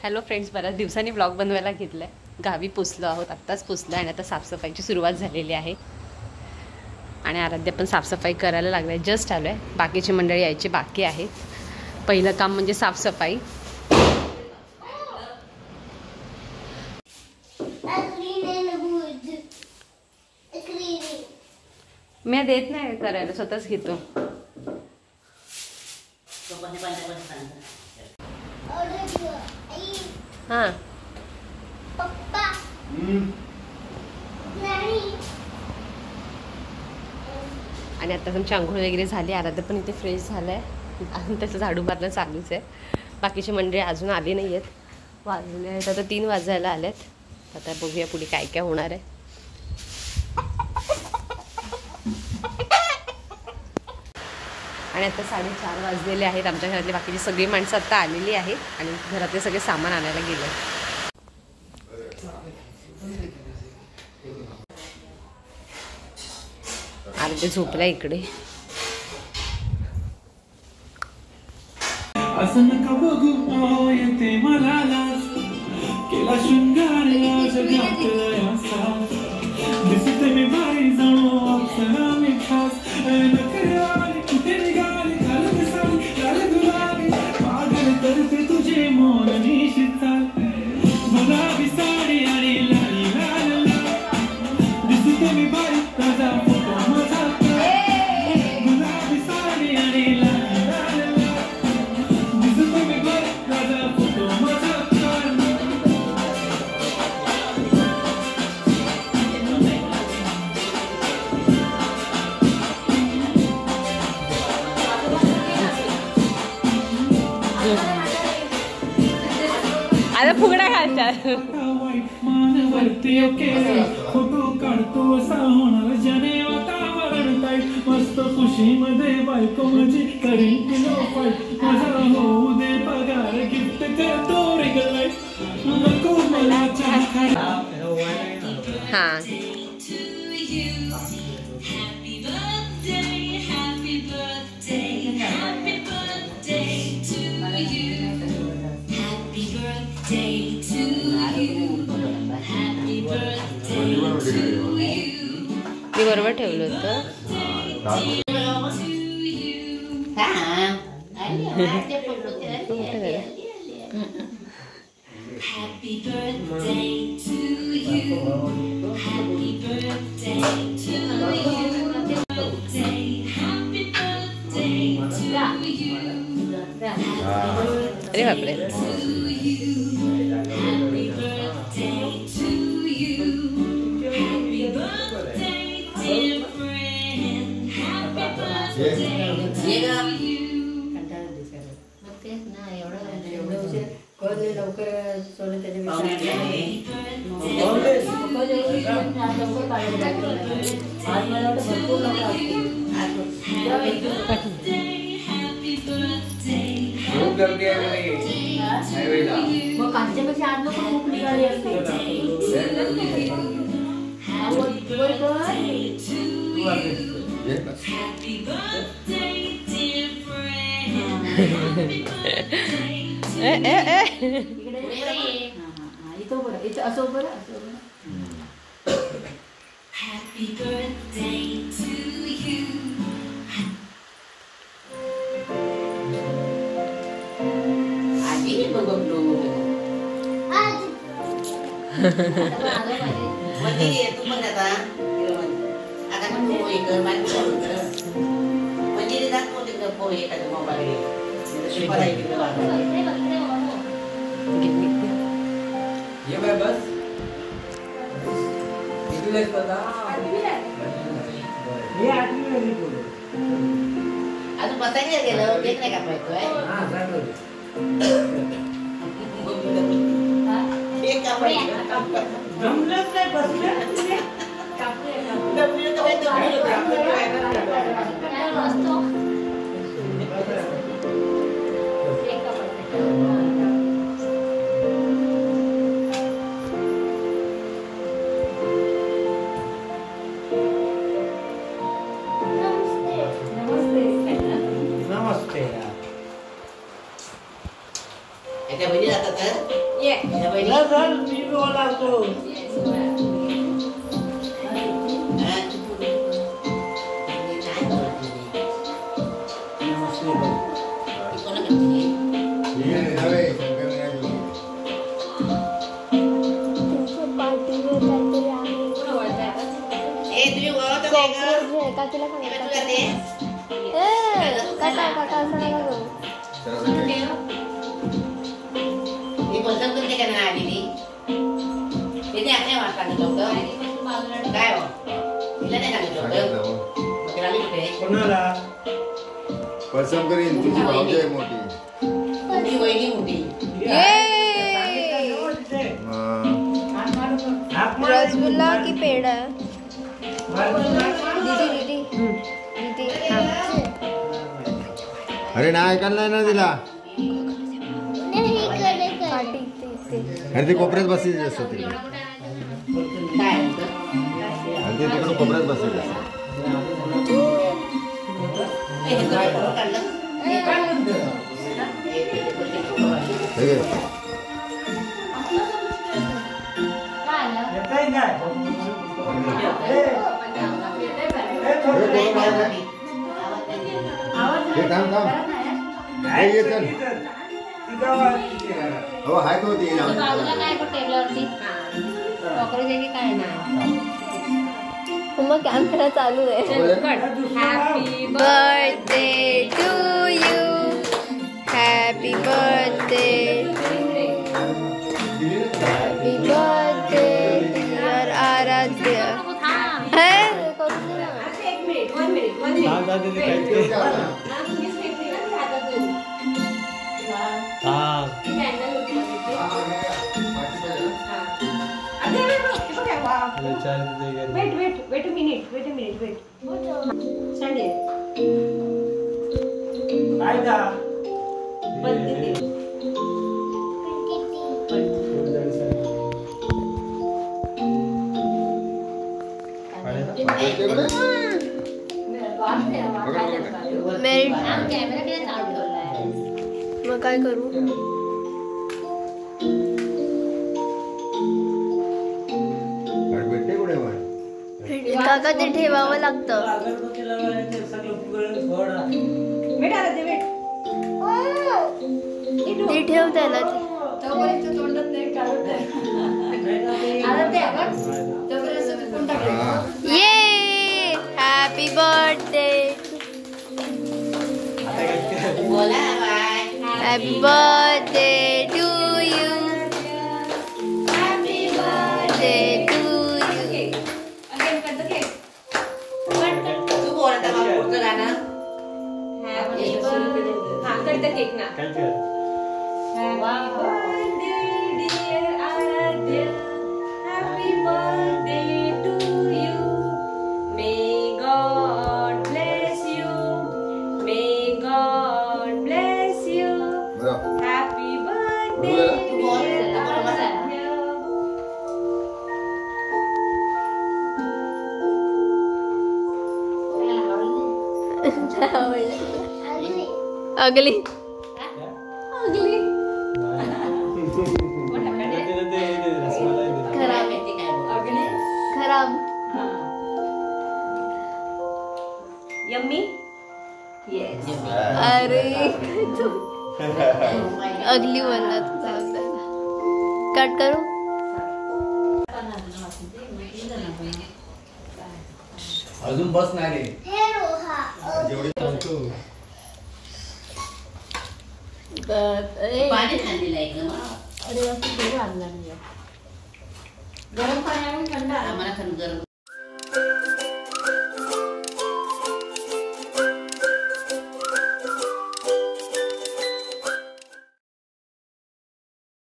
Hello friends, बऱ्याच दिवसांनी blog बनवायला घेतला आहे. गावी पोचलो आहोत, आत्ताच पोचलो आणि आता साफसफाईची सुरुवात झालेली आहे आणि आराध्या पण साफसफाई करायला लागला आहे. जस्ट आलो आहे. बाकीची मंडळी यायची बाकी आहेत. पहिलं काम म्हणजे साफसफाई. मी देत नाही करायला, स्वतःच घेतो. हां पप्पा आणि आता आमची आंघोळ वगैरे झाली. आराध्या पण इथे फ्रेश झालं आहे. अजून त्याचं झाडू मारणं चालूच आहे. बाकीची मंडळी अजून आली नाही आहेत. वाजले आहेत आता 3 वाजायला आल्यात. आता बघूया पुढे काय काय होणार आहे. आणि आता 4:30 वाजलेले आहेत. आमच्या घरातली बाकीची सगळी माणसं आता आलेली आहेत आणि घरातले सगळे सामान आणायला गेले. आराध्या झोपला इकडे. असं नका बघू येते मला लाज, केला शृंगार दिसते मी बाई जाणो अप्सरा मी खास नकराली कुठे निघाली घालून साडी घाल गुलाबी पागल करते तुझे मोर निशिताल गुलाबी साडी आणि लाली लाल लाल दिसते मी बाई ताजा फोटो माझा गुलाबी साडी आणि लाली लाल लाल दिसते मी बाई ताजा फोटो माझा. आता फुगडा घालतात. फोटो काढतो असा होणार जने वातावरण काय मस्त खुशीमध्ये बायको माझी करीन किलो पाय माझा होऊ दे पगार गिफ्ट करतो रेगलाय नको मला चहा. हां मी बरोबर ठेवलं होतं. अरे बापरे. कांच्यापेक्षा आज लोक खूप निघाली असते. इथं असं बरं हॅपी बर्थडे टू यू. आजी बघलो तू पण आता पण पोहे कर म्हणजे जात नव्हते पोहे एखादं मोबाईल बस अजून बसायला गेलं देख नाही का पाहिजे जमलंच नाही बसलं नमस्ते. त्या बहिणी जातात ये या बहिणी. पसंत करीन तुझी भावजी आहे मोठी. रसगुल्ला की पेड़ा? दीदी अरे नाही ऐकायला नाही ना तिला. अरे ते कोपऱ्यात बसायचे असतात तिकडे. अरे ते तिकडे कोपऱ्यात बसायचे असतात. हाय तो मग कॅमेरा चालू आहे. Happy birthday to you, happy birthday, happy birthday dear Aaradhya. Wait a minute. Stand here. मग काय करू? काका ते ठेवावं लागतं. ते ठेव त्याला. ये happy birthday, happy birthday to you, happy birthday to you. Cake ना. Happy birthday dear Aradhya, happy birthday to you. May God bless you, may God bless you. Happy birthday dear Aradhya. अगली खराब. Yummy? Yes. अरे अगली बोलला तुझा. Cut करू. अजून बस नाही पाणी खाल्लेलं आहे का? अरे असं आणलं गरम पाणी थंड आम्हाला गरम